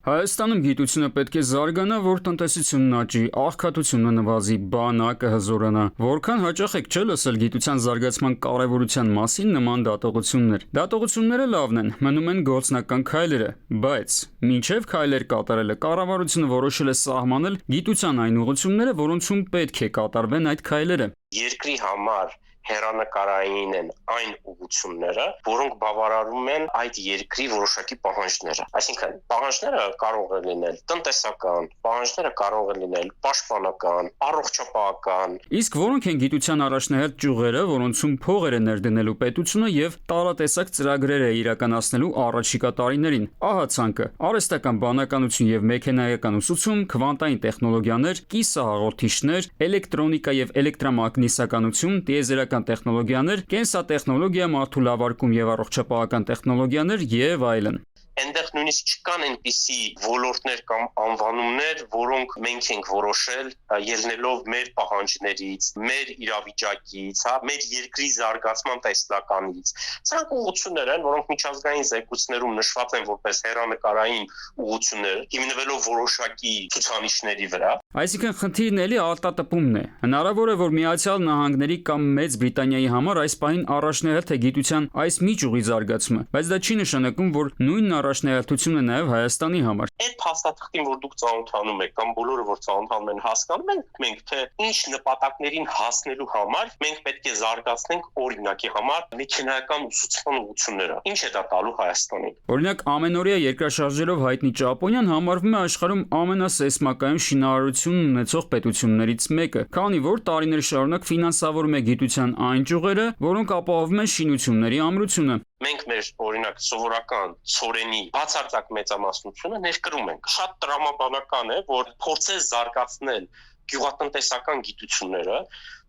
Հայաստանում գիտությունը պետք է զարգանա, որ տնտեսությունն աճի, աղքատությունը նվազի, բանակը հզորանա։ Որքան հաճախ եք չէ՞ լսել գիտության զարգացման կարևորության մասին նման դատողություններ։ Դատողությունները լավն են, մնում են գործնական քայլերը, բայց մինչև քայլեր կատարելը կառավարությունը որոշել է սահմանել գիտության այն ուղղությունները, որոնցում պետք է կատարվեն այդ քայլերը։ Երկրի համար հերանեկարային են այն ուղղությունները, որոնք բավարարում են այդ երկրի որոշակի պահանջները։ Այսինքն, պահանջները կարող են լինել տնտեսական, պահանջները կարող են լինել պաշտպանական, առողջապահական։ Իսկ որոնք են գիտության առաջնահերթ ճյուղերը, որոնցում փողեր է ներդնելու պետությունը եւ տարատեսակ ծրագրեր է իրականացնելու առաջիկա տարիներին։ Ահա ցանկը՝ արհեստական բանականություն եւ մեքենայական ուսուցում, քվանտային տեխնոլոգիաներ, կիսահաղորդիչներ, էլեկտրոնիկա եւ էլեկտրամագնիսականություն, տիեզերական տեխնոլոգիաներ, կենսատեխնոլոգիա, մարդու լավարկում եւ առողջապահական տեխնոլոգիաներ եւ այլն։ Այնտեղ նույնիսկ չկան այնպիսի ոլորտներ կամ անվանումներ, որոնք մենք ենք որոշել ելնելով մեր պահանջներից, մեր իրավիճակից, մեր երկրի զարգացման տեսլականից։ Սրանք ուղղություններ են, որոնք միջազգային զեկույցներում նշված են որպես հերանեկարային ուղղություններ, հիմնվելով որոշակի ցուցանիշների վրա։ Այսինքն խնդիրն էլի արտատպումն է։ Հնարավոր է, որ Միացյալ Նահանգների կամ Մեծ Բրիտանիայի համար այս պահին առաջնահերթ է գիտության այս մի ճյուղի զարգացումը, բայց դա չի նշանակում, որ նույնն առաջնահերթությունը նաև Հայաստանի համար։ Այդ փաստաթղթին, որ դուք ծանոթանում եք կամ բոլորը որ ծանոթանում են, հասկանում են մենք, թե ինչ նպատակներին հասնելու համար մենք պետք է զարգացնենք օրինակի համար մեքենայական ուսուցման ուղղությունները։ Ինչ է դա տալու Հայաստանին։ Օրինակ, ամենօրյա երկրաշարժերով հայտնի Ճապոնիան համարվում է աշխարհում ամենասեյսմակայուն շինարարությունն ունեցող պետություններից մեկը, քանի որ տարիներ շարունակ ֆինանսավորում է գիտության այն ճյուղերը, որոնք ապահովում են շինությունների ամրությունը։ Մենք մեր օրինակ սովորական ծորենի բացարձակ մեծամասնությունը ներկրում ենք։ Շատ տրամաբանական է, որ փորձես զարգացնել գյուղատնտեսական գիտությունները,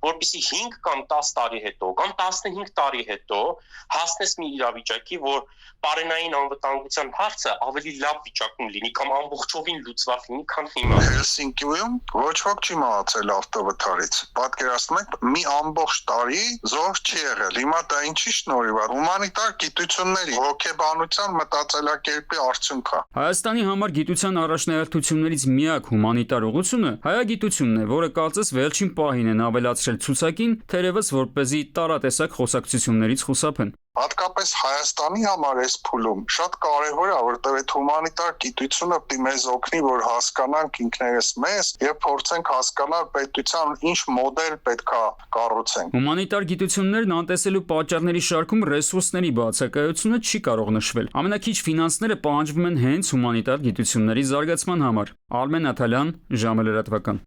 որպեսզի 5 կամ 10 տարի հետո կամ 15 տարի հետո հասնես մի իրավիճակի, որ պարենային անվտանգության հարցը ավելի լավ վիճակում լինի կամ ամբողջովին լուծված լինի, քան հիմա։ Հելսինկիում ոչ ոք չի մահացել ավտովթարից։ Պատկերացնում եք, մի ամբողջ տարի զոհ չի եղել։ Հիմա դա ինչի շնորհիվ է։ Հումանիտար գիտությունների, հոգեբանության մտածելակերպի արդյունք է։ Հայաստանի համար գիտության առաջնահերթություններից միակ հումանիտար ուղղությունը հայագիտությունն է, որը կարծես վերջին պահին են ավելացրել ցուցակին, թերևս որպեսզի տարատեսակ խոսակցություններից խուսափեն։ Հատկապես Հայաստանի համար այս փուլում շատ կարևոր է, որտեղ այդ հումանիտար գիտությունը պիտի մեզ օգնի, որ հասկանանք ինքներս մեզ եւ փորձենք հասկանալ պետության ինչ մոդել պետքա կառուցենք։ Հումանիտար գիտություններն անտեսելու պատճառների շարքում ռեսուրսների բացակայությունը չի կարող նշվել։ Ամենաքիչ ֆինանսները պահանջվում են հենց հումանիտար գիտությունների զարգացման համար։ Արմեն Աթալյան, ժամը լրատվական։